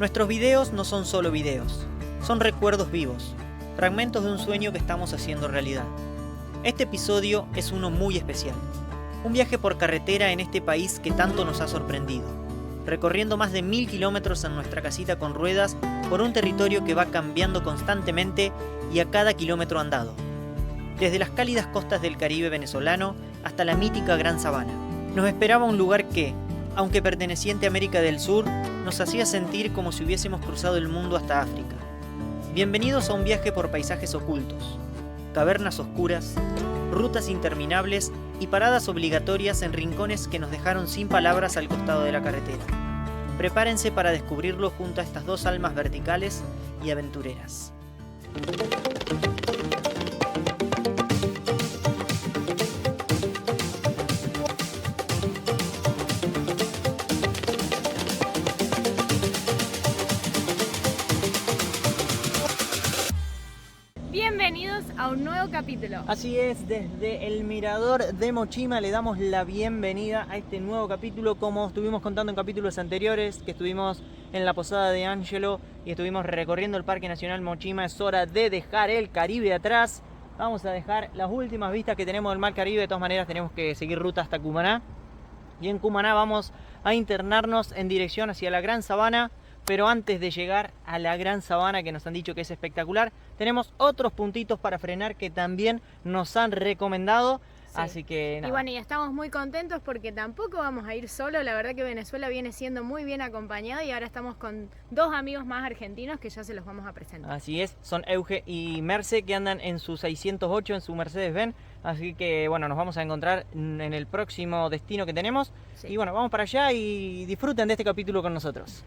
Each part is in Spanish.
Nuestros videos no son solo videos, son recuerdos vivos, fragmentos de un sueño que estamos haciendo realidad. Este episodio es uno muy especial, un viaje por carretera en este país que tanto nos ha sorprendido, recorriendo más de 1000 kilómetros en nuestra casita con ruedas por un territorio que va cambiando constantemente y a cada kilómetro andado. Desde las cálidas costas del Caribe venezolano hasta la mítica Gran Sabana, nos esperaba un lugar que, aunque perteneciente a América del Sur, nos hacía sentir como si hubiésemos cruzado el mundo hasta África. Bienvenidos a un viaje por paisajes ocultos, cavernas oscuras, rutas interminables y paradas obligatorias en rincones que nos dejaron sin palabras al costado de la carretera. Prepárense para descubrirlo junto a estas dos almas verticales y aventureras. Bienvenidos a un nuevo capítulo. Así es, desde el Mirador de Mochima le damos la bienvenida a este nuevo capítulo, como estuvimos contando en capítulos anteriores, que estuvimos en la posada de Ángelo y estuvimos recorriendo el Parque Nacional Mochima. Es hora de dejar el Caribe atrás. Vamos a dejar las últimas vistas que tenemos del Mar Caribe. De todas maneras tenemos que seguir ruta hasta Cumaná. Y en Cumaná vamos a internarnos en dirección hacia la Gran Sabana. Pero antes de llegar a la Gran Sabana, que nos han dicho que es espectacular, tenemos otros puntitos para frenar que también nos han recomendado. Sí. Así que nada. Y bueno, y estamos muy contentos porque tampoco vamos a ir solo. La verdad que Venezuela viene siendo muy bien acompañada y ahora estamos con dos amigos más argentinos que ya se los vamos a presentar. Así es, son Euge y Merce, que andan en su 608, en su Mercedes-Benz. Así que bueno, nos vamos a encontrar en el próximo destino que tenemos. Sí. Y bueno, vamos para allá y disfruten de este capítulo con nosotros.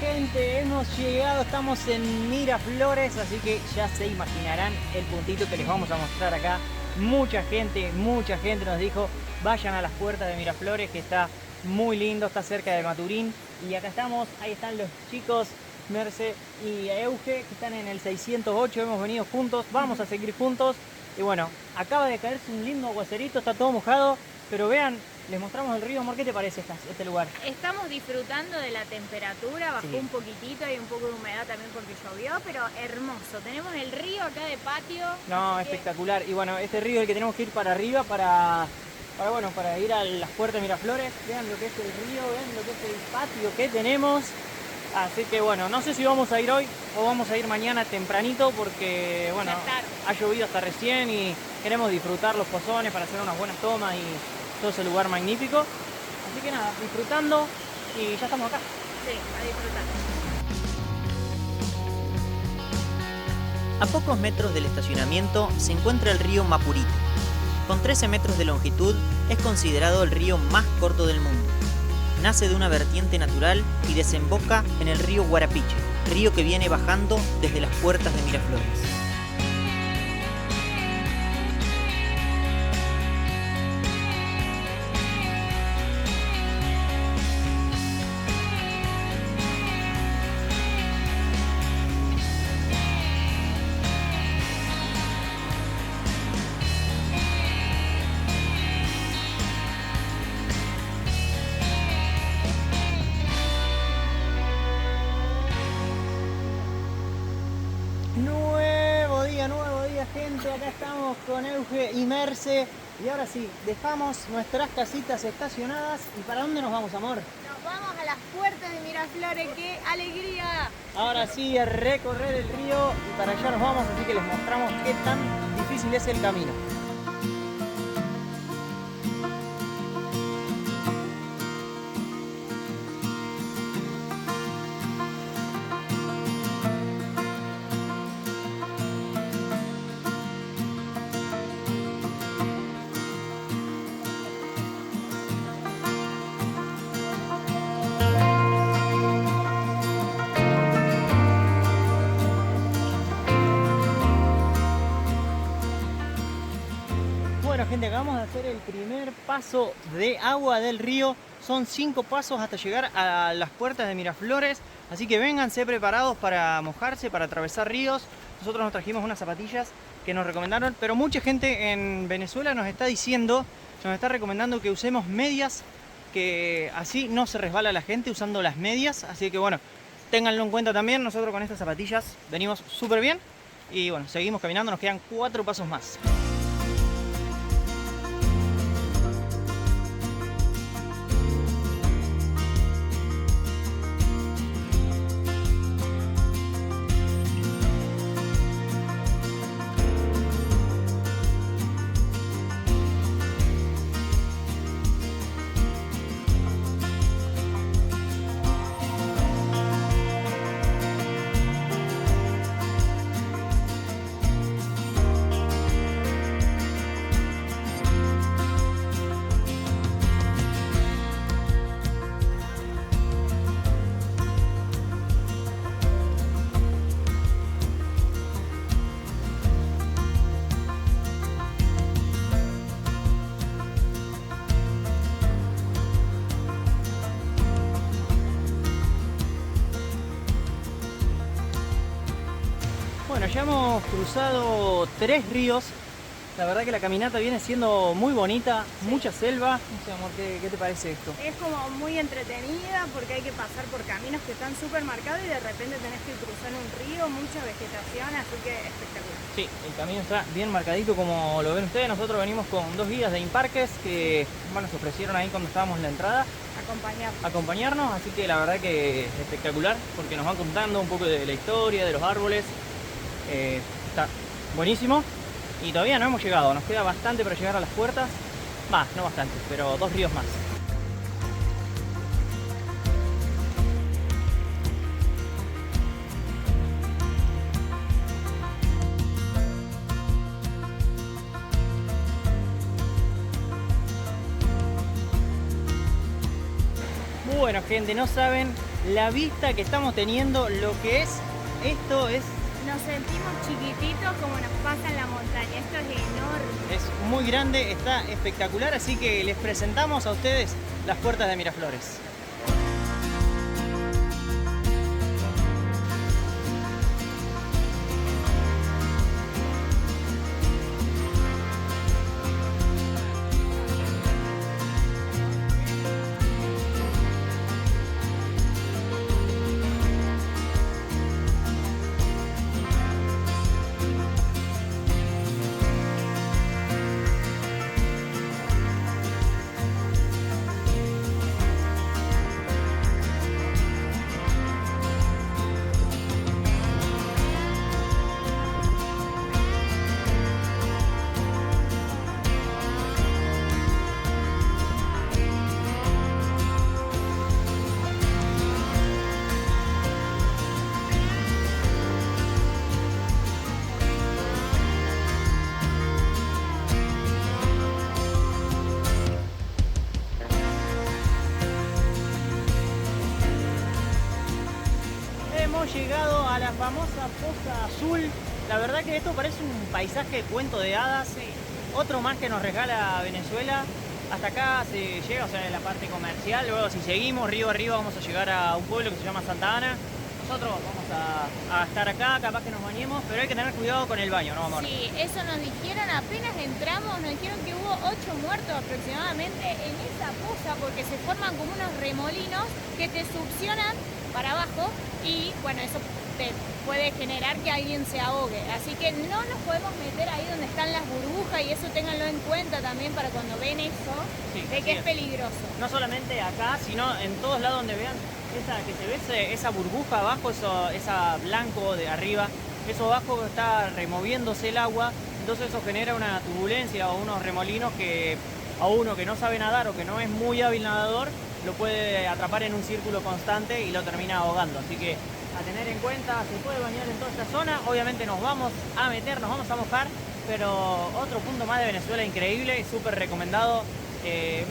Gente, hemos llegado, estamos en Miraflores, así que ya se imaginarán el puntito que les vamos a mostrar acá. Mucha gente nos dijo vayan a las puertas de Miraflores, que está muy lindo, está cerca de Maturín. Y acá estamos, ahí están los chicos, Merce y Euge, que están en el 608, hemos venido juntos, vamos a seguir juntos. Y bueno, acaba de caerse un lindo aguacerito, está todo mojado, pero vean, les mostramos el río. Amor, ¿qué te parece este lugar? Estamos disfrutando de la temperatura, bajó un poquitito, hay un poco de humedad también porque llovió, pero hermoso. Tenemos el río acá de patio. No, espectacular. Y bueno, este río es el que tenemos que ir para arriba para ir a las puertas de Miraflores. Vean lo que es el río, vean lo que es el patio que tenemos. Así que bueno, no sé si vamos a ir hoy o vamos a ir mañana tempranito porque bueno, ha llovido hasta recién y queremos disfrutar los pozones para hacer unas buenas tomas y todo ese lugar magnífico. Así que nada, disfrutando y ya estamos acá. Sí, a disfrutar. A pocos metros del estacionamiento se encuentra el río Mapurite. Con 13 metros de longitud es considerado el río más corto del mundo. Nace de una vertiente natural y desemboca en el río Guarapiche, río que viene bajando desde las puertas de Miraflores. Nuevo día, gente. Acá estamos con Euge y Merce. Y ahora sí, dejamos nuestras casitas estacionadas. ¿Y para dónde nos vamos, amor? Nos vamos a las puertas de Miraflores. ¡Qué alegría! Ahora sí, a recorrer el río y para allá nos vamos, así que les mostramos qué tan difícil difícil es el camino. Bueno gente, acabamos de hacer el primer paso de agua del río. Son 5 pasos hasta llegar a las puertas de Miraflores. Así que vénganse preparados para mojarse, para atravesar ríos. Nosotros nos trajimos unas zapatillas que nos recomendaron, pero mucha gente en Venezuela nos está diciendo, nos está recomendando que usemos medias, que así no se resbala la gente usando las medias. Así que bueno, ténganlo en cuenta también. Nosotros con estas zapatillas venimos súper bien. Y bueno, seguimos caminando, nos quedan 4 pasos más. Bueno, ya hemos cruzado 3 ríos. La verdad que la caminata viene siendo muy bonita, mucha selva. No sé, amor, ¿qué te parece esto? Es como muy entretenida porque hay que pasar por caminos que están súper marcados y de repente tenés que cruzar un río, mucha vegetación, así que espectacular. Sí, el camino está bien marcadito como lo ven ustedes. Nosotros venimos con 2 guías de Imparques que bueno, se ofrecieron ahí cuando estábamos en la entrada acompañarnos, así que la verdad que es espectacular porque nos van contando un poco de la historia, de los árboles. Está buenísimo. Y todavía no hemos llegado, nos queda bastante para llegar a las puertas. No bastante, pero 2 ríos más. Bueno gente, no saben la vista que estamos teniendo, lo que es, esto es... Nos sentimos chiquititos como nos pasa en la montaña, esto es enorme. Es muy grande, está espectacular, así que les presentamos a ustedes las puertas de Miraflores. Hemos llegado a la famosa Poza Azul. La verdad que esto parece un paisaje de cuento de hadas. Sí. Otro más que nos regala Venezuela. Hasta acá se llega, o sea, en la parte comercial. Luego si seguimos río arriba vamos a llegar a un pueblo que se llama Santa Ana. Nosotros vamos a estar acá, capaz que nos bañemos, pero hay que tener cuidado con el baño, ¿no, amor? Sí, eso nos dijeron apenas entramos, nos dijeron que hubo 8 muertos aproximadamente en esa poza porque se forman como unos remolinos que te succionan para abajo y bueno, eso te puede generar que alguien se ahogue. Así que no nos podemos meter ahí donde están las burbujas y eso ténganlo en cuenta también para cuando ven eso, Sí, de que es peligroso. No solamente acá, sino en todos lados donde vean esa que se ve esa burbuja abajo, esa blanco de arriba, eso abajo está removiéndose el agua Entonces eso genera una turbulencia o unos remolinos que a uno que no sabe nadar o que no es muy hábil nadador lo puede atrapar en un círculo constante y lo termina ahogando. Así que a tener en cuenta, se puede bañar en toda esta zona. Obviamente nos vamos a meter, nos vamos a mojar, pero otro punto más de Venezuela increíble y súper recomendado.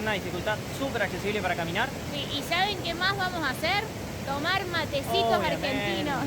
Una dificultad súper accesible para caminar. Sí, ¿y saben qué más vamos a hacer? Tomar matecitos Obviamente. argentinos.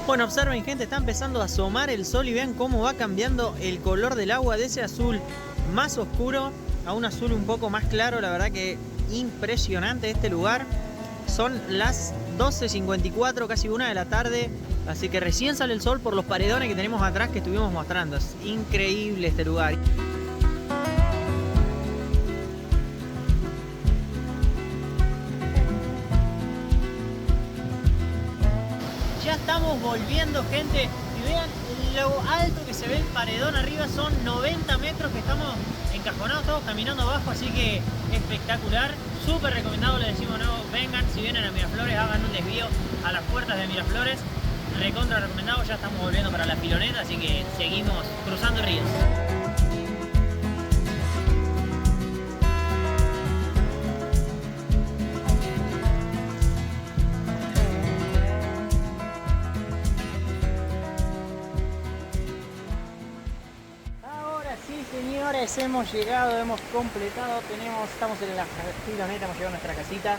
Bueno, observen gente, está empezando a asomar el sol y vean cómo va cambiando el color del agua de ese azul más oscuro a un azul un poco más claro. La verdad que impresionante este lugar. Son las 12:54, casi 1 de la tarde, así que recién sale el sol por los paredones que tenemos atrás que estuvimos mostrando. Es increíble este lugar. Ya estamos volviendo, gente, y vean lo alto que se ve el paredón arriba. Son 90 metros que estamos encajonados, estamos caminando abajo, así que espectacular. Súper recomendado, les decimos, no, vengan, si vienen a Miraflores, hagan un desvío a las puertas de Miraflores. Recontra recomendado. Ya estamos volviendo para la piloneta, así que seguimos cruzando ríos. Señores, hemos llegado, hemos completado, estamos en la piloneta, hemos llegado a nuestra casita.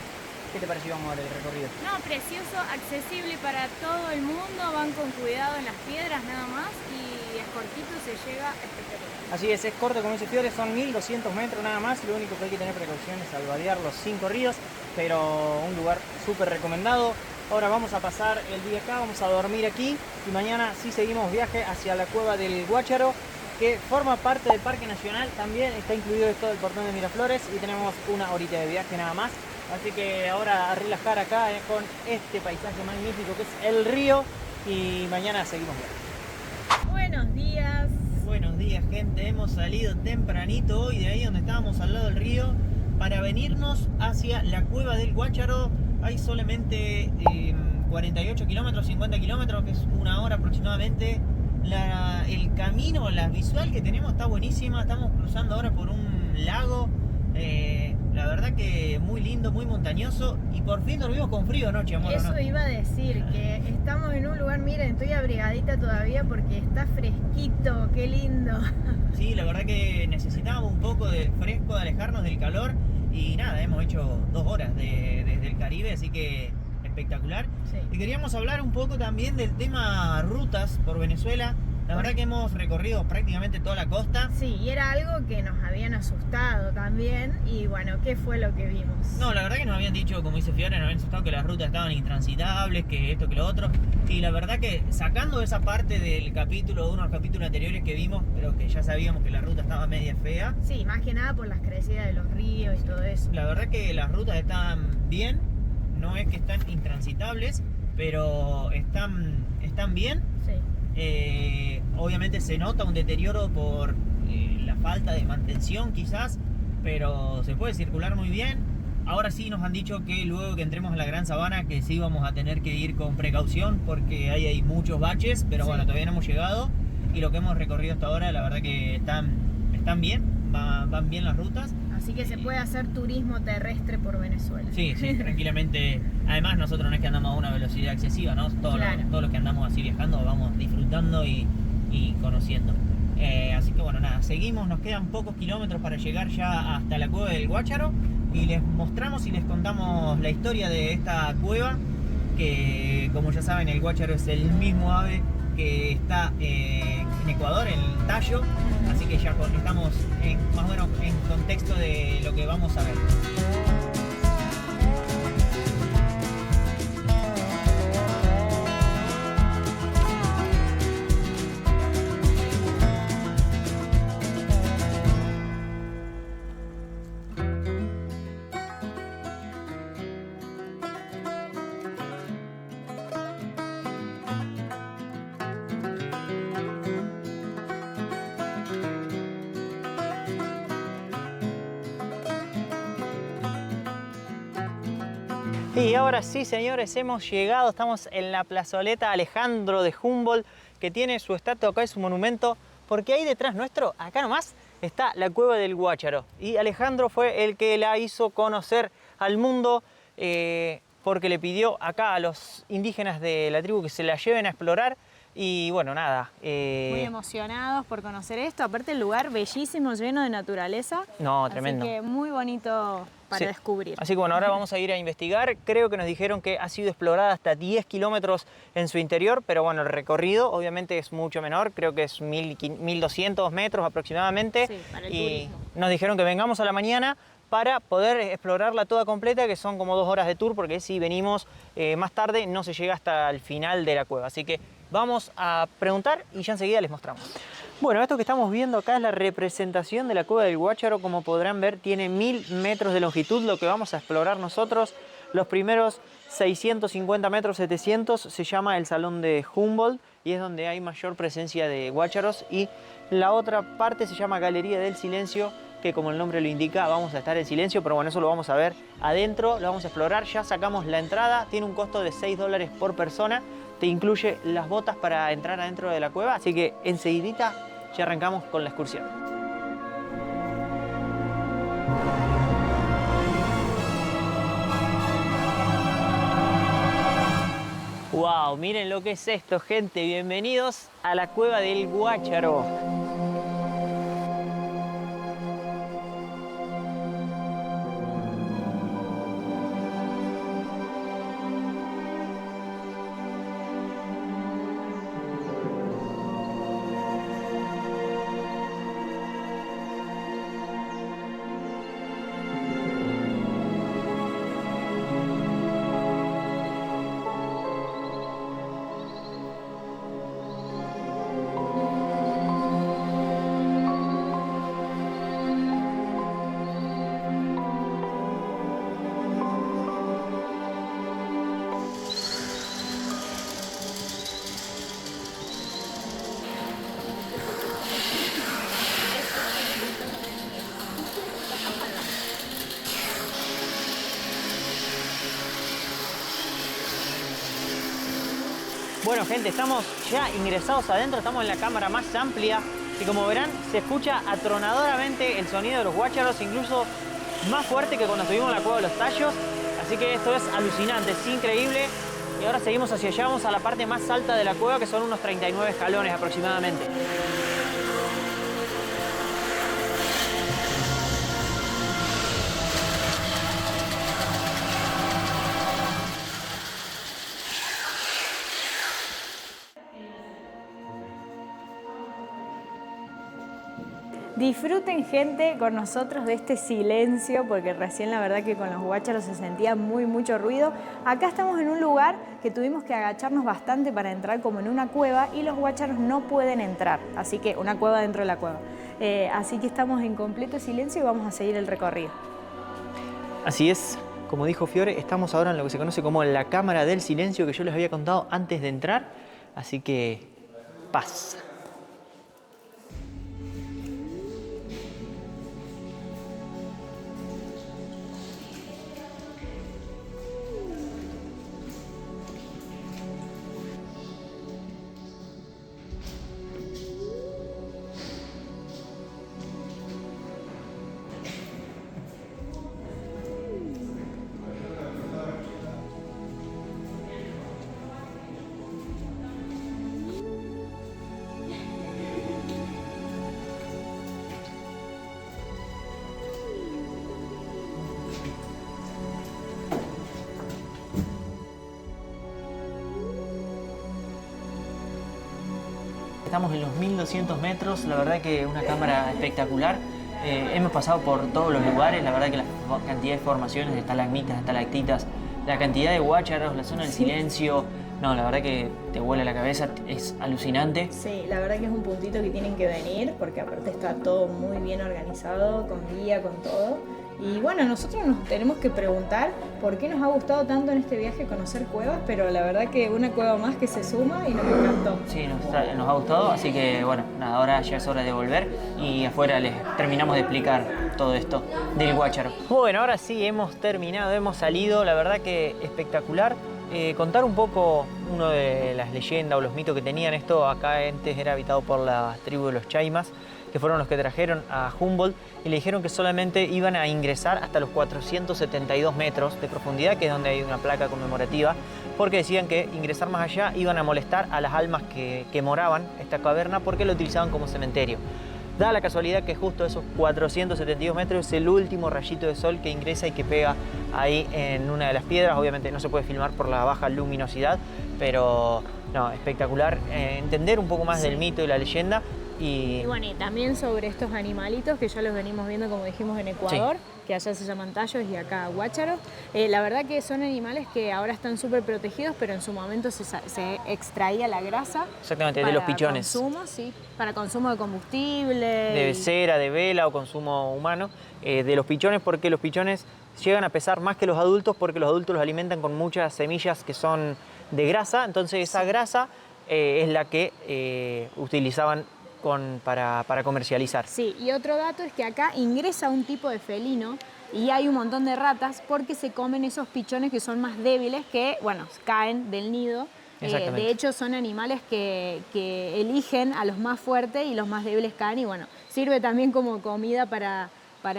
¿Qué te pareció, amor, el recorrido? No, precioso, accesible para todo el mundo, van con cuidado en las piedras nada más y es cortito, se llega espectacular. Así es corto, como dice Fiore, son 1200 metros nada más, lo único que hay que tener precaución es al vadear los 5 ríos, pero un lugar súper recomendado. Ahora vamos a pasar el día acá, vamos a dormir aquí y mañana sí seguimos viaje hacia la cueva del Guácharo, que forma parte del Parque Nacional, también está incluido esto del portón de Miraflores y tenemos una horita de viaje nada más. Así que ahora a relajar acá con este paisaje magnífico que es el río y mañana seguimos viajando. Buenos días. Buenos días, gente, hemos salido tempranito hoy de ahí donde estábamos al lado del río para venirnos hacia la cueva del Guácharo. Hay solamente 48 kilómetros, 50 kilómetros, que es 1 hora aproximadamente. El camino, la visual que tenemos está buenísima. Estamos cruzando ahora por un lago, la verdad que muy lindo, muy montañoso. Y por fin dormimos con frío anoche, amor. Eso ¿no? iba a decir, que estamos en un lugar, miren, estoy abrigadita todavía porque está fresquito, qué lindo. Sí, la verdad que necesitábamos un poco de fresco, de alejarnos del calor. Y nada, hemos hecho 2 horas desde el Caribe, así que espectacular. Sí. Y queríamos hablar un poco también del tema rutas por Venezuela. La verdad que hemos recorrido prácticamente toda la costa. Sí, y era algo que nos habían asustado también. Y bueno, ¿qué fue lo que vimos? No, la verdad que nos habían dicho, como dice Fiore, nos habían asustado que las rutas estaban intransitables, que esto, que lo otro. Y la verdad que sacando esa parte del capítulo, de unos capítulos anteriores que vimos, pero que ya sabíamos que la ruta estaba media fea. Sí, más que nada por las crecidas de los ríos y todo eso. La verdad que las rutas están bien. No es que están intransitables, pero están bien. Sí. Obviamente se nota un deterioro por la falta de mantención quizás, pero se puede circular muy bien. Ahora sí nos han dicho que luego que entremos a la Gran Sabana que sí vamos a tener que ir con precaución porque hay muchos baches, pero bueno, todavía no hemos llegado y lo que hemos recorrido hasta ahora la verdad que están bien, van bien las rutas. Así que se puede hacer turismo terrestre por Venezuela. Sí, tranquilamente. Además nosotros no es que andamos a una velocidad excesiva, ¿no? Todos los que andamos así viajando vamos disfrutando y conociendo. Así que bueno, nada, seguimos, nos quedan pocos kilómetros para llegar ya hasta la cueva del Guácharo y les mostramos y les contamos la historia de esta cueva, que como ya saben el Guácharo es el mismo ave que está en Ecuador, en el Tallo, así que ya estamos más o menos en contexto de lo que vamos a ver. Y ahora sí, señores, hemos llegado, estamos en la plazoleta Alejandro de Humboldt, que tiene su estatua acá, es su monumento, porque ahí detrás nuestro, acá nomás, está la cueva del Guácharo. Y Alejandro fue el que la hizo conocer al mundo, porque le pidió acá a los indígenas de la tribu que se la lleven a explorar. Y bueno, nada. Muy emocionados por conocer esto. Aparte el lugar bellísimo, lleno de naturaleza. No, tremendo. Así que muy bonito para descubrir. Así que bueno, ahora vamos a ir a investigar. Creo que nos dijeron que ha sido explorada hasta 10 kilómetros en su interior, pero bueno, el recorrido obviamente es mucho menor. Creo que es 1200 metros aproximadamente. Sí, para el y turismo. nos dijeron que vengamos a la mañana para poder explorarla toda completa, que son como 2 horas de tour, porque si venimos más tarde no se llega hasta el final de la cueva. Así que vamos a preguntar y ya enseguida les mostramos. Bueno, esto que estamos viendo acá es la representación de la cueva del Guácharo. Como podrán ver, tiene 1000 metros de longitud, lo que vamos a explorar nosotros. Los primeros 650 metros, 700, se llama el Salón de Humboldt y es donde hay mayor presencia de guácharos. Y la otra parte se llama Galería del Silencio, que como el nombre lo indica, vamos a estar en silencio, pero bueno, eso lo vamos a ver adentro, lo vamos a explorar. Ya sacamos la entrada, tiene un costo de $6 por persona, te incluye las botas para entrar adentro de la cueva, así que enseguidita ya arrancamos con la excursión. ¡Wow! Miren lo que es esto, gente. Bienvenidos a la cueva del Guácharo. Bueno, gente, estamos ya ingresados adentro, estamos en la cámara más amplia y como verán se escucha atronadoramente el sonido de los guácharos, incluso más fuerte que cuando estuvimos en la cueva de los Tallos, así que esto es alucinante, es increíble. Y ahora seguimos hacia allá, vamos a la parte más alta de la cueva, que son unos 39 escalones aproximadamente. Disfruten, gente, con nosotros de este silencio, porque recién la verdad que con los guácharos se sentía mucho ruido. Acá estamos en un lugar que tuvimos que agacharnos bastante para entrar, como en una cueva, y los guácharos no pueden entrar, así que una cueva dentro de la cueva. Así que estamos en completo silencio y vamos a seguir el recorrido. Así es, como dijo Fiore, estamos ahora en lo que se conoce como la cámara del silencio, que yo les había contado antes de entrar, así que paz. Estamos en los 1200 metros, la verdad que una cámara espectacular. Hemos pasado por todos los lugares, la verdad que la cantidad de formaciones, de estalagmitas, estalactitas, la cantidad de guácharos, la zona del silencio, no, la verdad que te vuela la cabeza, es alucinante. Sí, la verdad que es un puntito que tienen que venir, porque aparte está todo muy bien organizado, con guía, con todo. Y bueno, nosotros nos tenemos que preguntar por qué nos ha gustado tanto en este viaje conocer cuevas, pero la verdad que una cueva más que se suma y nos encantó. Sí, nos ha gustado, así que bueno, nada, ahora ya es hora de volver y afuera les terminamos de explicar todo esto del Guácharo. Bueno, ahora sí hemos terminado, hemos salido, la verdad que espectacular. Contar un poco uno de las leyendas o los mitos que tenían. Esto acá antes era habitado por la tribu de los Chaimas, que fueron los que trajeron a Humboldt y le dijeron que solamente iban a ingresar hasta los 472 metros de profundidad, que es donde hay una placa conmemorativa, porque decían que ingresar más allá iban a molestar a las almas que moraban esta caverna porque lo utilizaban como cementerio. Da la casualidad que justo esos 472 metros es el último rayito de sol que ingresa y que pega ahí en una de las piedras. Obviamente no se puede filmar por la baja luminosidad, pero no, espectacular. Entender un poco más del mito y la leyenda. Y bueno, y también sobre estos animalitos que ya los venimos viendo, como dijimos, en Ecuador, sí, que allá se llaman tallos y acá guácharos. La verdad que son animales que ahora están súper protegidos, pero en su momento se extraía la grasa. Exactamente, de los pichones. Consumo, sí, para consumo de combustible. De cera, de vela o consumo humano. De los pichones, porque los pichones llegan a pesar más que los adultos, porque los adultos los alimentan con muchas semillas que son de grasa. Entonces esa grasa es la que utilizaban para comercializar. Sí, y otro dato es que acá ingresa un tipo de felino y hay un montón de ratas porque se comen esos pichones que son más débiles que, bueno, caen del nido. De hecho, son animales que eligen a los más fuertes y los más débiles caen y, bueno, sirve también como comida para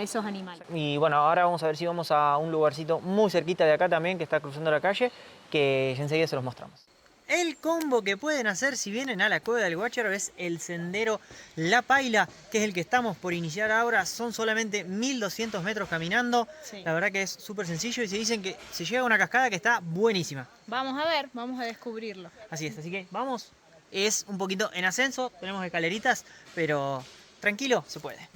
esos animales. Y bueno, ahora vamos a ver si vamos a un lugarcito muy cerquita de acá también, que está cruzando la calle, que ya enseguida se los mostramos. El combo que pueden hacer si vienen a la Cueva del Guácharo es el sendero La Paila, que es el que estamos por iniciar ahora. Son solamente 1200 metros caminando. Sí. La verdad que es súper sencillo y se dicen que se llega a una cascada que está buenísima. Vamos a ver, vamos a descubrirlo. Así es, así que vamos. Es un poquito en ascenso, tenemos escaleritas, pero tranquilo, se puede.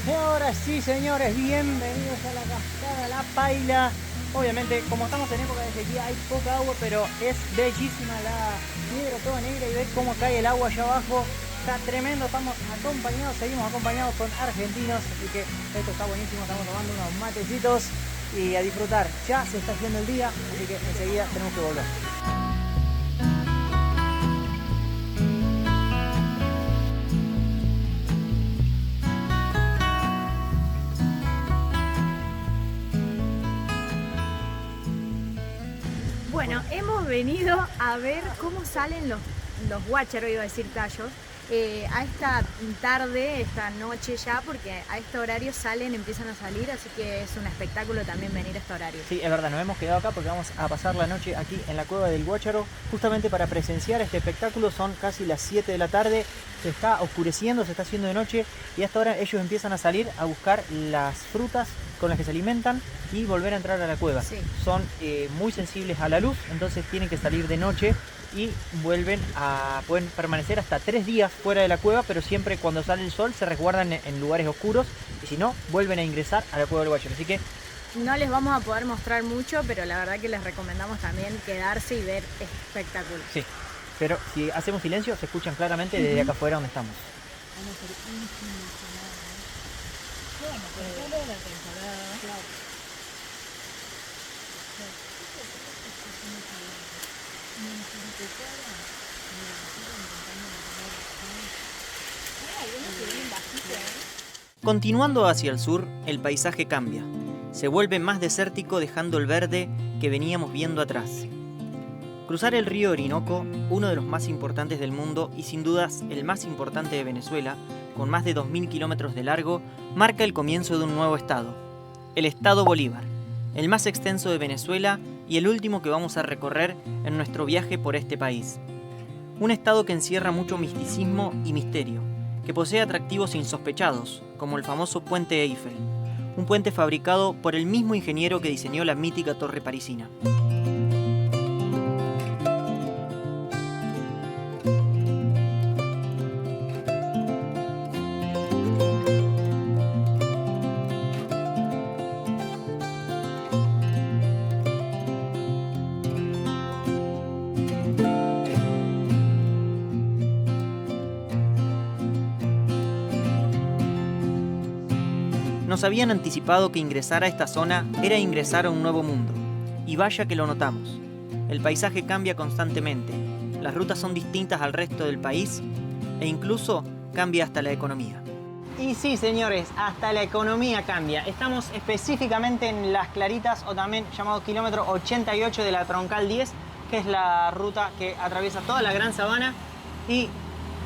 Ahora sí, señores, bienvenidos a la cascada La Paila. Obviamente, como estamos en época de sequía, hay poca agua, pero es bellísima la piedra toda negra y ves cómo cae el agua allá abajo. Está tremendo, estamos acompañados, seguimos acompañados con argentinos, así que esto está buenísimo, estamos tomando unos matecitos y a disfrutar. Ya se está haciendo el día, así que enseguida tenemos que volver. Bueno, hemos venido a ver cómo salen los guácharos, iba a decir tallos, a esta tarde, esta noche ya, porque a este horario empiezan a salir, así que es un espectáculo también venir a este horario. Sí, es verdad, nos hemos quedado acá porque vamos a pasar la noche aquí en la Cueva del Guácharo, justamente para presenciar este espectáculo. Son casi las 7 de la tarde, se está oscureciendo, se está haciendo de noche y hasta ahora ellos empiezan a salir a buscar las frutas con las que se alimentan y volver a entrar a la cueva. Sí. Son muy sensibles a la luz, entonces tienen que salir de noche y pueden permanecer hasta 3 días fuera de la cueva, pero siempre cuando sale el sol se resguardan en lugares oscuros y si no, vuelven a ingresar a la Cueva del Guácharo. Así que no les vamos a poder mostrar mucho, pero la verdad que les recomendamos también quedarse y ver este espectáculo. Sí, pero si hacemos silencio se escuchan claramente desde acá afuera donde estamos. Vamos a hacer un bueno, por toda la temporada. Claro. Continuando hacia el sur, el paisaje cambia. Se vuelve más desértico, dejando el verde que veníamos viendo atrás. Cruzar el río Orinoco, uno de los más importantes del mundo y sin dudas el más importante de Venezuela, con más de 2000 kilómetros de largo, marca el comienzo de un nuevo estado, el Estado Bolívar, el más extenso de Venezuela y el último que vamos a recorrer en nuestro viaje por este país. Un estado que encierra mucho misticismo y misterio, que posee atractivos insospechados, como el famoso Puente Eiffel, un puente fabricado por el mismo ingeniero que diseñó la mítica torre parisina. Nos habían anticipado que ingresar a esta zona era ingresar a un nuevo mundo, y vaya que lo notamos. El paisaje cambia constantemente, las rutas son distintas al resto del país e incluso cambia hasta la economía. Y sí, señores, hasta la economía cambia. Estamos específicamente en Las Claritas, o también llamado kilómetro 88 de la Troncal 10, que es la ruta que atraviesa toda la Gran Sabana. ¿Y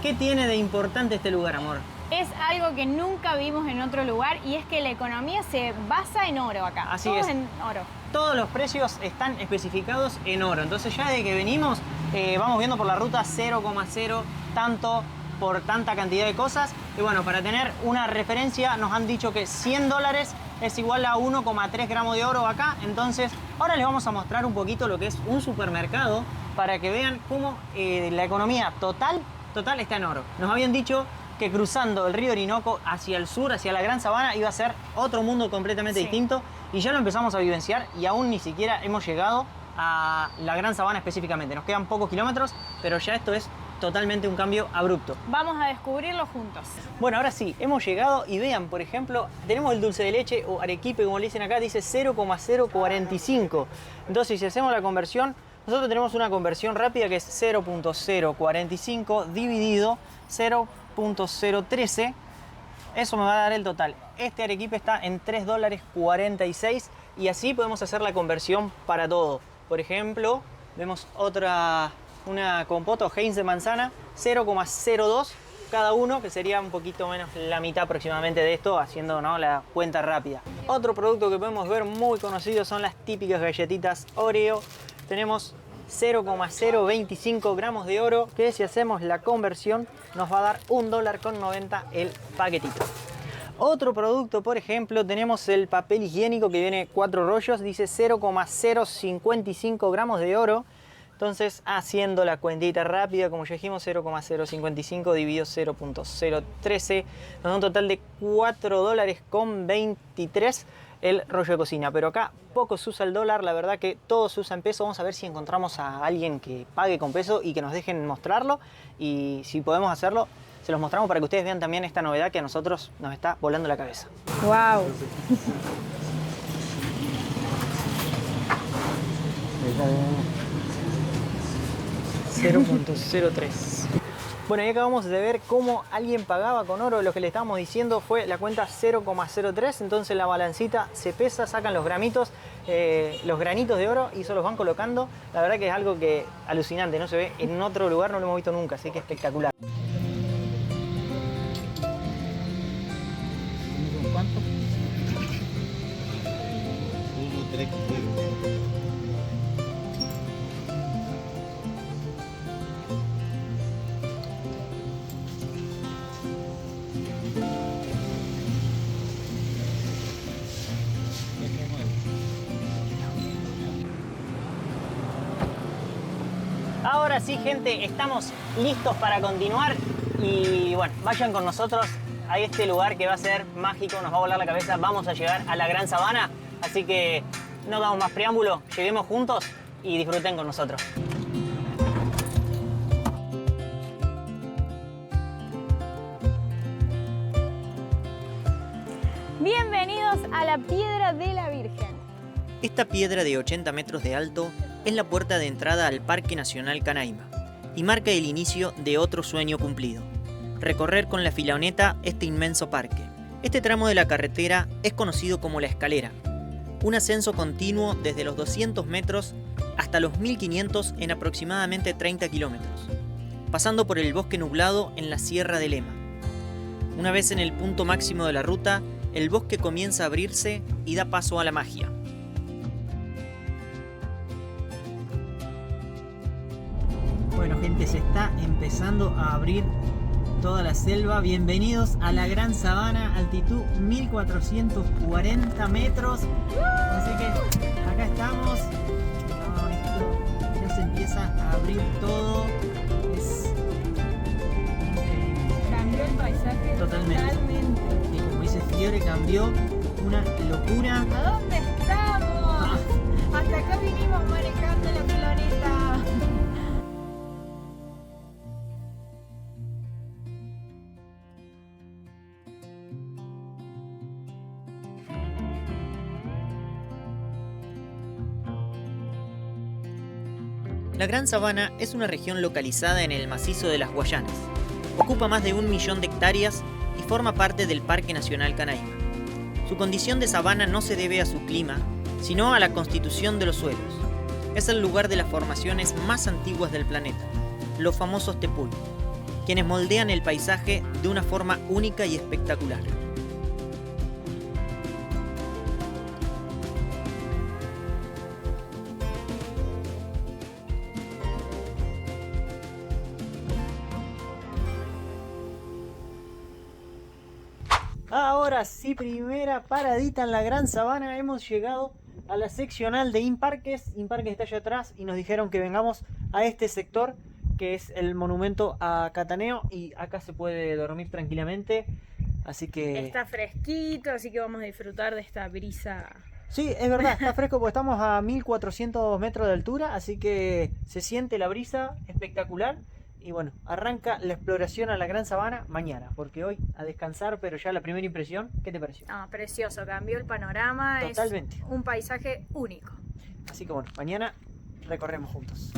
qué tiene de importante este lugar, amor? Es algo que nunca vimos en otro lugar y es que la economía se basa en oro acá. Así Todo es. En oro. Todos los precios están especificados en oro. Entonces ya desde que venimos vamos viendo por la ruta 0,0 tanto por tanta cantidad de cosas. Y bueno, para tener una referencia nos han dicho que $100 es igual a 1,3 gramos de oro acá. Entonces ahora les vamos a mostrar un poquito lo que es un supermercado para que vean cómo la economía total está en oro. Nos habían dicho que cruzando el río Orinoco hacia el sur, hacia la Gran Sabana, iba a ser otro mundo completamente distinto, y ya lo empezamos a vivenciar y aún ni siquiera hemos llegado a la Gran Sabana específicamente. Nos quedan pocos kilómetros, pero ya esto es totalmente un cambio abrupto. Vamos a descubrirlo juntos. Bueno, ahora sí, hemos llegado y vean, por ejemplo, tenemos el dulce de leche o arequipe, como le dicen acá, dice 0,045. Entonces, si hacemos la conversión, nosotros tenemos una conversión rápida que es 0,045 dividido 0,013, eso me va a dar el total. Este arequipe está en $3.46 y así podemos hacer la conversión para todo. Por ejemplo, vemos una compota o Heinz de manzana, 0,02 cada uno, que sería un poquito menos la mitad aproximadamente de esto, haciendo, ¿no?, la cuenta rápida. Otro producto que podemos ver muy conocido son las típicas galletitas Oreo. Tenemos 0,025 gramos de oro, que si hacemos la conversión nos va a dar $1.90 el paquetito. Otro producto, por ejemplo, tenemos el papel higiénico que viene 4 rollos, dice 0,055 gramos de oro. Entonces, haciendo la cuentita rápida, como ya dijimos, 0,055 dividido 0,013, nos da un total de $4.23 el rollo de cocina. Pero acá poco se usa el dólar, la verdad que todo se usa en peso. Vamos a ver si encontramos a alguien que pague con peso y que nos dejen mostrarlo. Y si podemos hacerlo, se los mostramos para que ustedes vean también esta novedad que a nosotros nos está volando la cabeza. ¡Wow! 0,03. Bueno, y acabamos de ver cómo alguien pagaba con oro. Lo que le estábamos diciendo fue la cuenta 0,03. Entonces la balancita se pesa, sacan los granitos de oro y se los van colocando. La verdad que es algo que alucinante, no se ve en otro lugar, no lo hemos visto nunca, así que espectacular. ¿Cuánto? 1,3. Ahora sí, gente, estamos listos para continuar y bueno, vayan con nosotros a este lugar que va a ser mágico, nos va a volar la cabeza. Vamos a llegar a la Gran Sabana, así que no damos más preámbulo, lleguemos juntos y disfruten con nosotros. Bienvenidos a la Piedra de la Virgen. Esta piedra de 80 metros de alto es la puerta de entrada al Parque Nacional Canaima y marca el inicio de otro sueño cumplido: recorrer con la filoneta este inmenso parque. Este tramo de la carretera es conocido como La Escalera, un ascenso continuo desde los 200 metros hasta los 1500 en aproximadamente 30 kilómetros, pasando por el bosque nublado en la Sierra de Lema. Una vez en el punto máximo de la ruta, el bosque comienza a abrirse y da paso a la magia. Bueno, gente, se está empezando a abrir toda la selva. Bienvenidos a la Gran Sabana, altitud 1440 metros. Así que acá estamos. Esto ya se empieza a abrir todo. Es increíble. Cambió el paisaje Totalmente. Y como dice Fiore, cambió una locura. ¿A dónde estamos? Hasta acá vinimos manejando el planeta. La Gran Sabana es una región localizada en el macizo de las Guayanas. Ocupa más de 1 millón de hectáreas y forma parte del Parque Nacional Canaima. Su condición de sabana no se debe a su clima, sino a la constitución de los suelos. Es el lugar de las formaciones más antiguas del planeta, los famosos tepuy, quienes moldean el paisaje de una forma única y espectacular. Ahora sí, primera paradita en la Gran Sabana. Hemos llegado a la seccional de Imparques. Imparques está allá atrás y nos dijeron que vengamos a este sector, que es el monumento a Cataneo, y acá se puede dormir tranquilamente. Así que... Está fresquito, así que vamos a disfrutar de esta brisa. Sí, es verdad, está fresco porque estamos a 1400 metros de altura, así que se siente la brisa espectacular. Y bueno, arranca la exploración a la Gran Sabana mañana, porque hoy a descansar, pero ya la primera impresión, ¿qué te pareció? Ah, precioso, cambió el panorama. Totalmente. Es un paisaje único. Así que bueno, mañana recorremos juntos.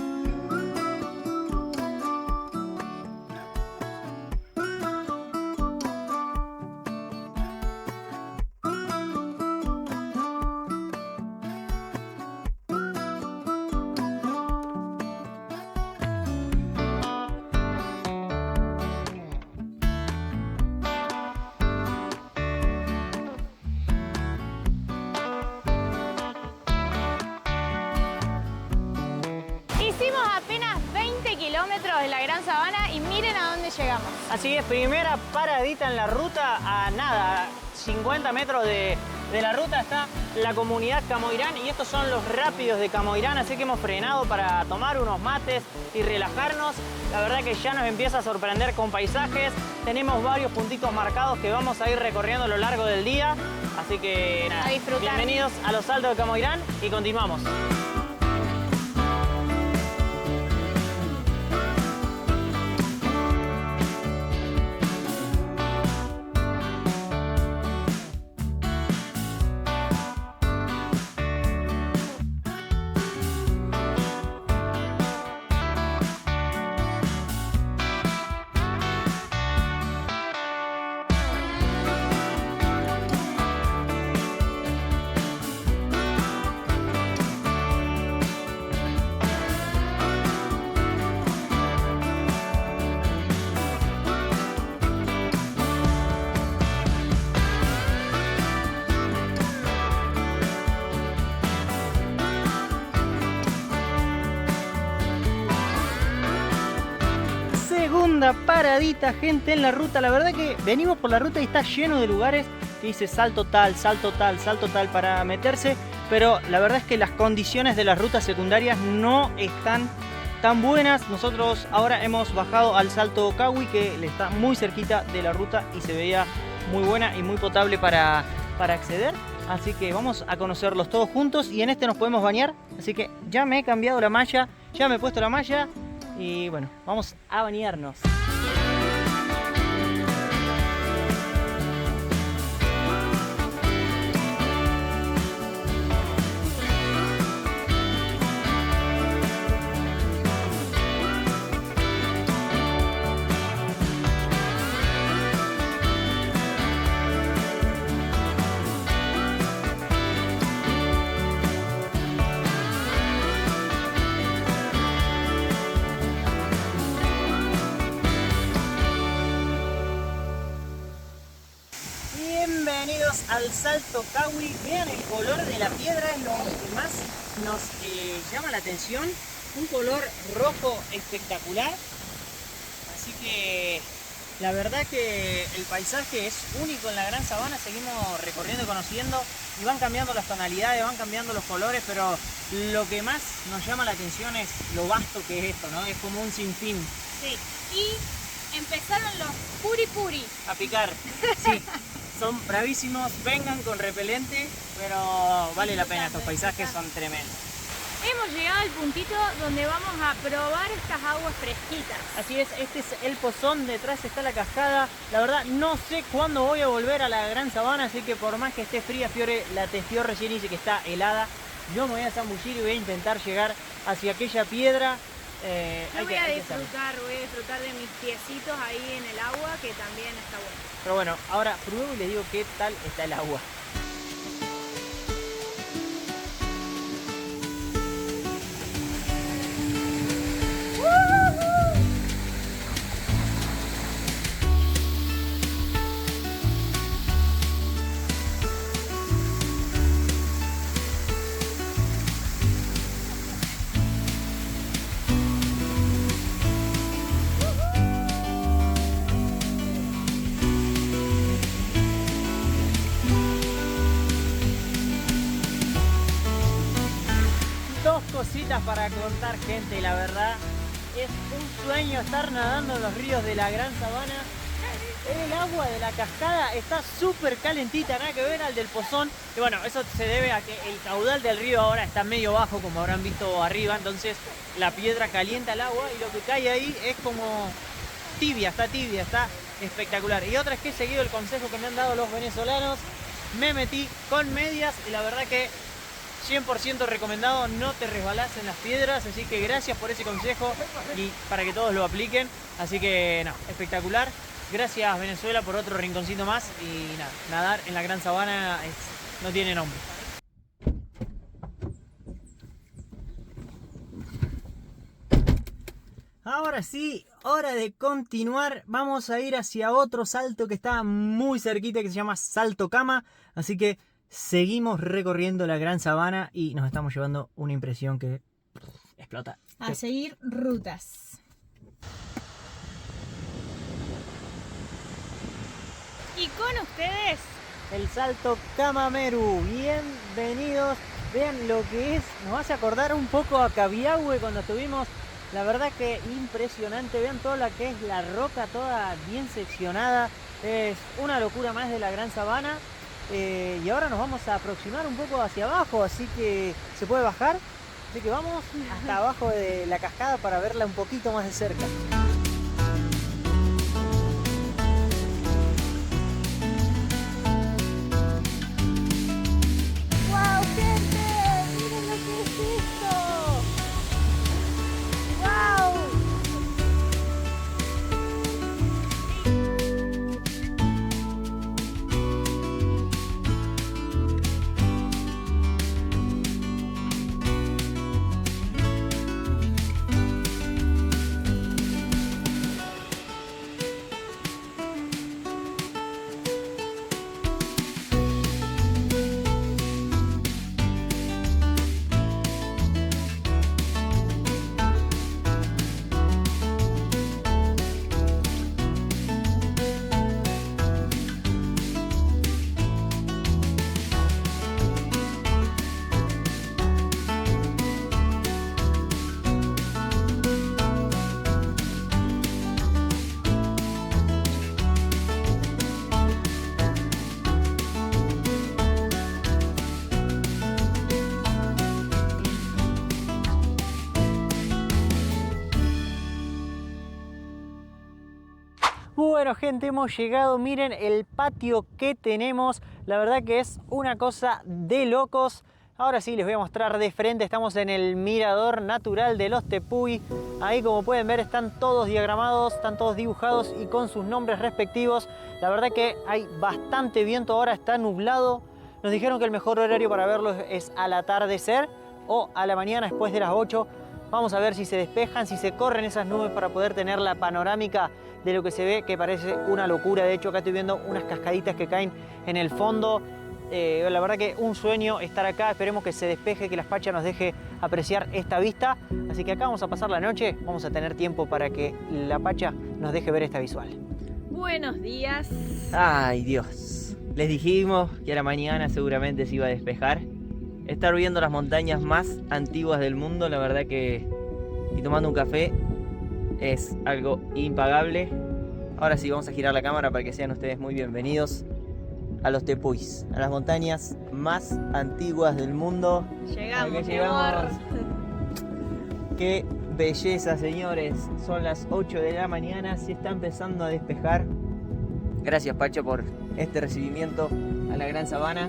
Hicimos apenas 20 kilómetros de la Gran Sabana y miren a dónde llegamos. Así es, primera paradita en la ruta, a nada, 50 metros de la ruta está la comunidad Camoirán, y estos son los rápidos de Camoirán, así que hemos frenado para tomar unos mates y relajarnos. La verdad que ya nos empieza a sorprender con paisajes, tenemos varios puntitos marcados que vamos a ir recorriendo a lo largo del día, así que nada, A disfrutar. bienvenidos a los Altos de Camoirán y continuamos. Segunda paradita, gente, en la ruta. La verdad que venimos por la ruta y está lleno de lugares que dice salto tal, salto tal, salto tal para meterse, pero la verdad es que las condiciones de las rutas secundarias no están tan buenas. Nosotros ahora hemos bajado al Salto Cahui, que le está muy cerquita de la ruta y se veía muy buena y muy potable para acceder. Así que vamos a conocerlos todos juntos, y en este nos podemos bañar. Así que ya me he cambiado la malla, ya me he puesto la malla. Y bueno, vamos a bañarnos. Bienvenidos al Salto Cahui. Vean el color de la piedra, es lo que más nos llama la atención. Un color rojo espectacular. Así que La verdad que el paisaje es único en la Gran Sabana, seguimos recorriendo y conociendo y van cambiando las tonalidades, van cambiando los colores, pero lo que más nos llama la atención es lo vasto que es esto, ¿no? Es como un sinfín. Sí, y empezaron los puri puri. A picar, sí, son bravísimos, vengan con repelente, pero vale la pena, estos paisajes son tremendos. Hemos llegado al puntito donde vamos a probar estas aguas fresquitas. Así es, este es el pozón, detrás está la cascada. La verdad no sé cuándo voy a volver a la Gran Sabana, así que por más que esté fría, Fiore la testió recién y dice que está helada. Yo me voy a zambullir y voy a intentar llegar hacia aquella piedra. Yo voy a disfrutar de mis piecitos ahí en el agua, que también está bueno. Pero bueno, ahora pruebo y les digo qué tal está el agua. Dos cositas para contar, gente, la verdad es un sueño estar nadando en los ríos de la Gran Sabana. El agua de la cascada está súper calentita, nada que ver al del pozón. Y bueno, eso se debe a que el caudal del río ahora está medio bajo, como habrán visto arriba. Entonces la piedra calienta el agua y lo que cae ahí es como tibia, está espectacular. Y otra es que he seguido el consejo que me han dado los venezolanos. Me metí con medias y la verdad que 100% recomendado, no te resbalás en las piedras, así que gracias por ese consejo y para que todos lo apliquen. Así que no, espectacular. Gracias Venezuela por otro rinconcito más y nada, nadar en la Gran Sabana no tiene nombre. Ahora sí, hora de continuar. Vamos a ir hacia otro salto que está muy cerquita, que se llama Salto Cama. Así que seguimos recorriendo la Gran Sabana y nos estamos llevando una impresión que explota. A seguir rutas. Y con ustedes, el Salto Cama Meru. Bienvenidos. Vean lo que es. Nos hace acordar un poco a Cabiahue cuando estuvimos. La verdad que impresionante. Vean toda la que es la roca, toda bien seccionada. Es una locura más de la Gran Sabana. Y ahora nos vamos a aproximar un poco hacia abajo, así que se puede bajar. Así que vamos hasta abajo de la cascada para verla un poquito más de cerca. ¡wow, gente! ¡Miren lo que es esto! ¡Wow! Bueno, gente, hemos llegado. Miren el patio que tenemos. La verdad que es una cosa de locos. Ahora sí les voy a mostrar de frente. Estamos en el mirador natural de los Tepuy. Ahí, como pueden ver, están todos diagramados, están todos dibujados y con sus nombres respectivos. La verdad que hay bastante viento. Ahora está nublado. Nos dijeron que el mejor horario para verlos es al atardecer o a la mañana después de las 8. Vamos a ver si se despejan, si se corren esas nubes para poder tener la panorámica de lo que se ve, que parece una locura. De hecho, acá estoy viendo unas cascaditas que caen en el fondo. La verdad que un sueño estar acá. Esperemos que se despeje, que la Pacha nos deje apreciar esta vista. Así que acá vamos a pasar la noche. Vamos a tener tiempo para que la Pacha nos deje ver esta visual. Buenos días. Ay, Dios. Les dijimos que a la mañana seguramente se iba a despejar. Estar viendo las montañas más antiguas del mundo, la verdad que... y tomando un café es algo impagable. Ahora sí, vamos a girar la cámara para que sean ustedes muy bienvenidos a los Tepuys, a las montañas más antiguas del mundo. Llegamos, Llegamos. Qué belleza, señores. Son las 8 de la mañana, se está empezando a despejar. Gracias, Pacho, por este recibimiento a la Gran Sabana.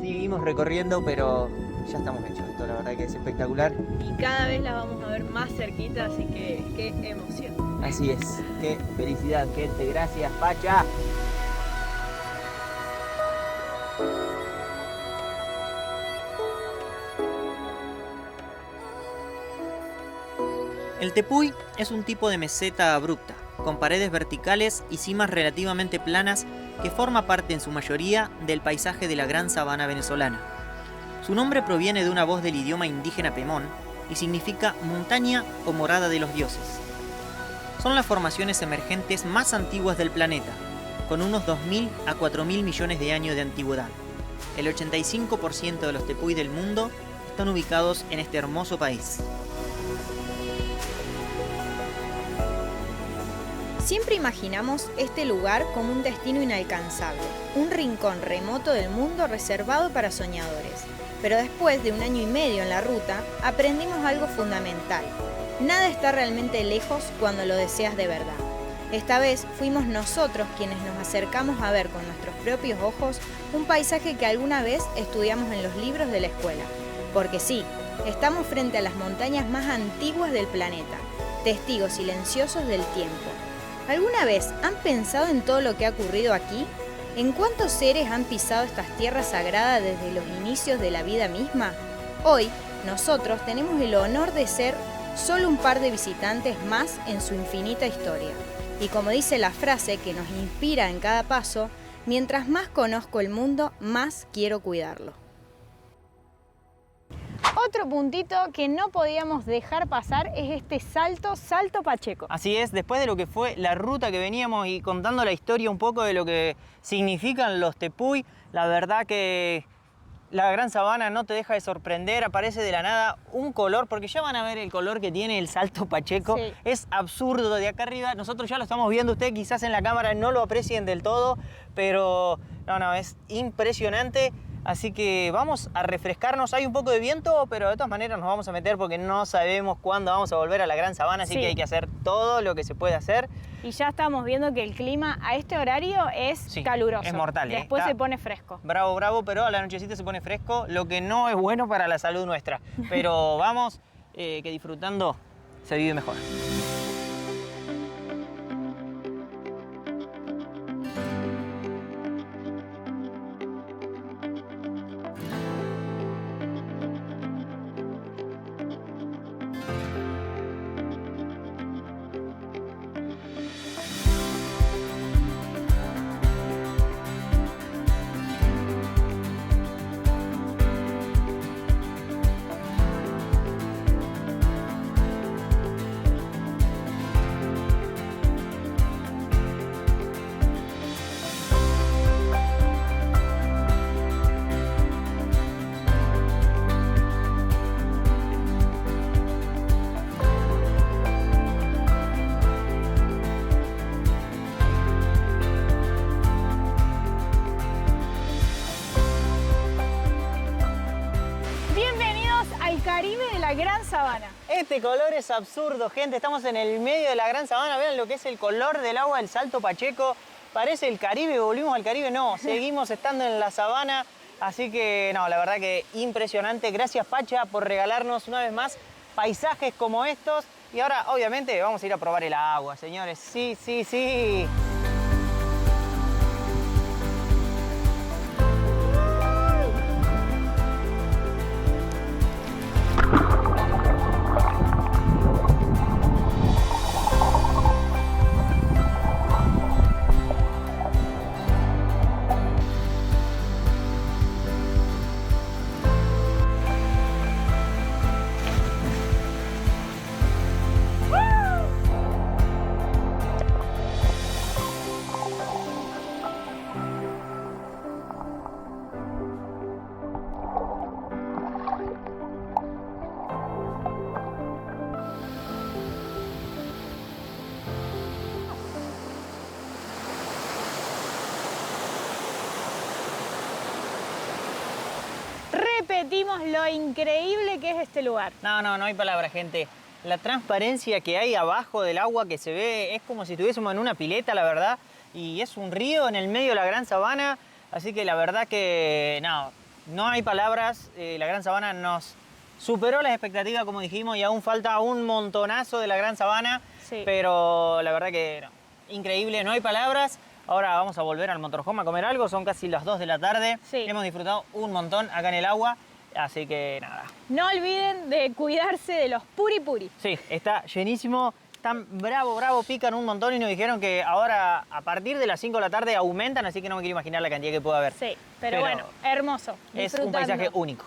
Seguimos recorriendo, pero ya estamos hechos. Esto la verdad que es espectacular. Y cada vez las vamos a ver más cerquita, así que qué emoción. Así es, qué felicidad, gente. Gracias, Pacha. El tepuy es un tipo de meseta abrupta, con paredes verticales y cimas relativamente planas que forma parte en su mayoría del paisaje de la Gran Sabana venezolana. Su nombre proviene de una voz del idioma indígena pemón y significa montaña o morada de los dioses. Son las formaciones emergentes más antiguas del planeta, con unos 2.000 a 4.000 millones de años de antigüedad. El 85% de los tepuy del mundo están ubicados en este hermoso país. Siempre imaginamos este lugar como un destino inalcanzable, un rincón remoto del mundo reservado para soñadores. Pero después de un año y medio en la ruta, aprendimos algo fundamental. Nada está realmente lejos cuando lo deseas de verdad. Esta vez fuimos nosotros quienes nos acercamos a ver con nuestros propios ojos un paisaje que alguna vez estudiamos en los libros de la escuela. Porque sí, estamos frente a las montañas más antiguas del planeta, testigos silenciosos del tiempo. ¿Alguna vez han pensado en todo lo que ha ocurrido aquí? ¿En cuántos seres han pisado estas tierras sagradas desde los inicios de la vida misma? Hoy, nosotros tenemos el honor de ser solo un par de visitantes más en su infinita historia. Y como dice la frase que nos inspira en cada paso, mientras más conozco el mundo, más quiero cuidarlo. Otro puntito que no podíamos dejar pasar es este Salto Pacheco. Así es, después de lo que fue la ruta que veníamos y contando la historia un poco de lo que significan los tepuy, la verdad que la Gran Sabana no te deja de sorprender, aparece de la nada un color, porque ya van a ver el color que tiene el Salto Pacheco, Sí. Es absurdo de acá arriba, nosotros ya lo estamos viendo, ustedes quizás en la cámara no lo aprecien del todo, pero no, es impresionante. Así que vamos a refrescarnos, hay un poco de viento, pero de todas maneras nos vamos a meter porque no sabemos cuándo vamos a volver a la Gran Sabana, así Sí. que hay que hacer todo lo que se puede hacer. Y ya estamos viendo que el clima a este horario es Sí, caluroso. es mortal, ¿eh? Después Está- se pone fresco. Bravo, pero a la nochecita se pone fresco, lo que no es bueno para la salud nuestra. Pero vamos, que disfrutando se vive mejor. Bienvenidos al Caribe de la Gran Sabana. Este color es absurdo, gente. Estamos en el medio de la Gran Sabana. Vean lo que es el color del agua del Salto Pacheco. Parece el Caribe, volvimos al Caribe. No, seguimos estando en la sabana. Así que, no, la verdad que impresionante. Gracias, Pacha, por regalarnos una vez más paisajes como estos. Y ahora, obviamente, vamos a ir a probar el agua, señores. Sí. repetimos lo increíble que es este lugar. No hay palabra, gente. La transparencia que hay abajo del agua que se ve es como si estuviésemos en una pileta, la verdad. Y es un río en el medio de la Gran Sabana. Así que la verdad que no hay palabras. La Gran Sabana nos superó las expectativas, como dijimos, y aún falta un montonazo de la Gran Sabana. Sí. Pero la verdad que increíble, no hay palabras. Ahora vamos a volver al motorhome a comer algo. Son casi las 2 de la tarde. Sí. Hemos disfrutado un montón acá en el agua. Así que nada. No olviden de cuidarse de los puri. Sí, está llenísimo. Están bravo, pican un montón y nos dijeron que ahora a partir de las 5 de la tarde aumentan, así que no me quiero imaginar la cantidad que puede haber. Sí, pero bueno, hermoso. Es un paisaje único.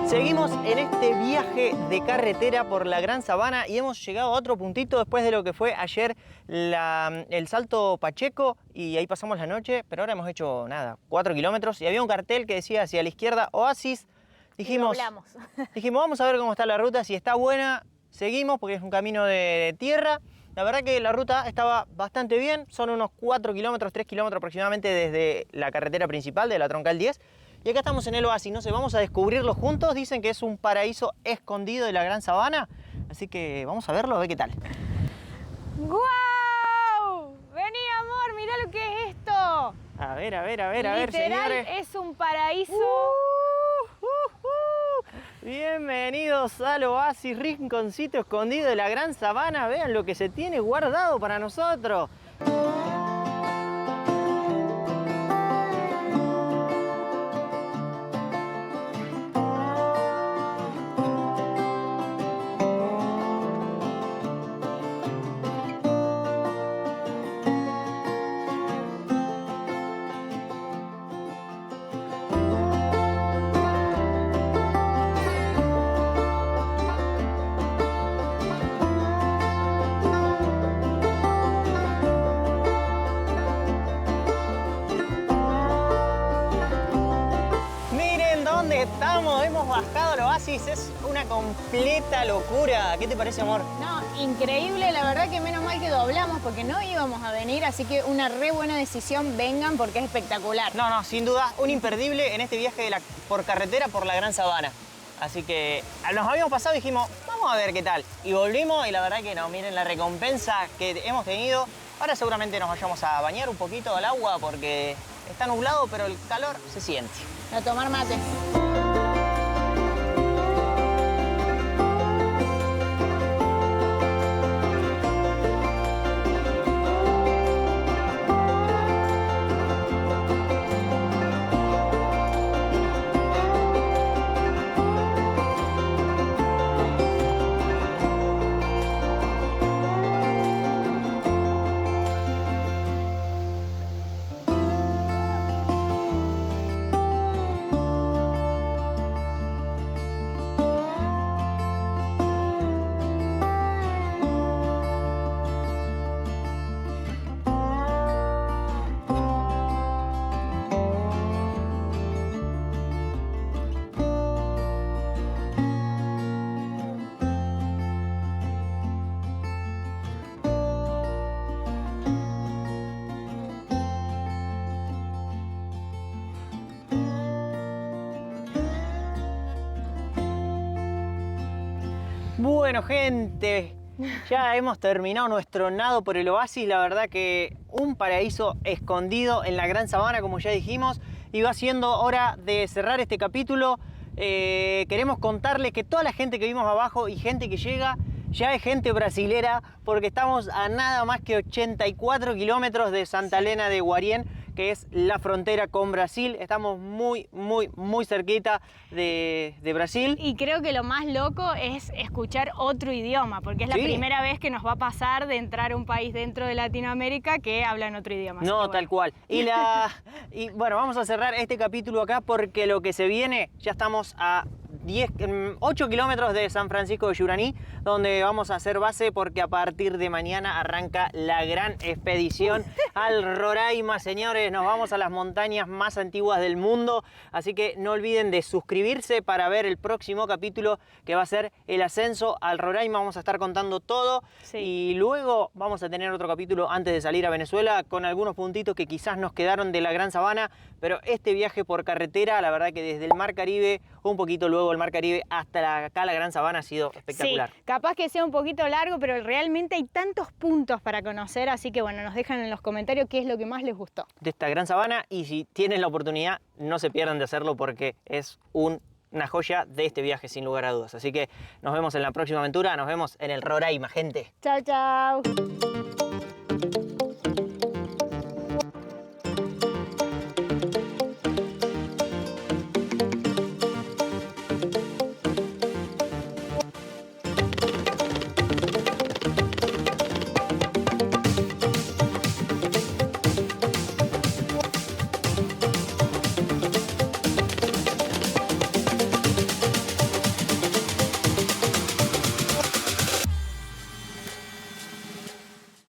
Seguimos en este viaje de carretera por la Gran Sabana y hemos llegado a otro puntito después de lo que fue ayer el Salto Pacheco, y ahí pasamos la noche, pero ahora hemos hecho 4 kilómetros y había un cartel que decía hacia la izquierda Oasis. Dijimos, vamos a ver cómo está la ruta, si está buena, seguimos porque es un camino de tierra. La verdad que la ruta estaba bastante bien, son unos 4 kilómetros, 3 kilómetros aproximadamente desde la carretera principal de la Troncal 10. Y acá estamos en el Oasis, no sé, vamos a descubrirlo juntos. Dicen que es un paraíso escondido de la Gran Sabana, así que vamos a verlo, a ver qué tal. ¡Guau! Vení, amor, mirá lo que es esto. A ver, Literal, señores. es un paraíso. Bienvenidos al Oasis, rinconcito escondido de la Gran Sabana. Vean lo que se tiene guardado para nosotros. Estamos, hemos bajado al Oasis, es una completa locura. ¿Qué te parece, amor? No, increíble, la verdad que menos mal que doblamos porque no íbamos a venir, así que una re buena decisión, vengan porque es espectacular. No, sin duda, un imperdible en este viaje por carretera por la Gran Sabana. Así que nos habíamos pasado y dijimos, vamos a ver qué tal. Y volvimos y la verdad que no, miren la recompensa que hemos tenido. Ahora seguramente nos vayamos a bañar un poquito al agua porque está nublado, pero el calor se siente. A tomar mate. Bueno, gente, ya hemos terminado nuestro nado por el Oasis. La verdad que un paraíso escondido en la Gran Sabana, como ya dijimos. Y va siendo hora de cerrar este capítulo. Queremos contarles que toda la gente que vimos abajo y gente que llega ya es gente brasilera, porque estamos a nada más que 84 kilómetros de Santa Elena de Guarien, que es la frontera con Brasil. Estamos muy cerquita de Brasil. Y creo que lo más loco es escuchar otro idioma, porque es la primera vez que nos va a pasar de entrar a un país dentro de Latinoamérica que habla en otro idioma. No, tal cual. Y bueno, vamos a cerrar este capítulo acá porque lo que se viene, ya estamos a 8 kilómetros de San Francisco de Yuraní, donde vamos a hacer base porque a partir de mañana arranca la gran expedición al Roraima, señores. Nos vamos a las montañas más antiguas del mundo, así que no olviden de suscribirse para ver el próximo capítulo, que va a ser el ascenso al Roraima. Vamos a estar contando todo, Sí. y luego vamos a tener otro capítulo antes de salir a Venezuela con algunos puntitos que quizás nos quedaron de la Gran Sabana, pero este viaje por carretera, la verdad que desde el Mar Caribe, un poquito luego el Mar Caribe hasta acá la Gran Sabana, ha sido espectacular. Sí, capaz que sea un poquito largo, pero realmente hay tantos puntos para conocer, así que bueno, nos dejan en los comentarios qué es lo que más les gustó. De esta Gran Sabana, y si tienen la oportunidad, no se pierdan de hacerlo porque es una joya de este viaje sin lugar a dudas. Así que nos vemos en la próxima aventura, nos vemos en el Roraima, gente. Chao, chao.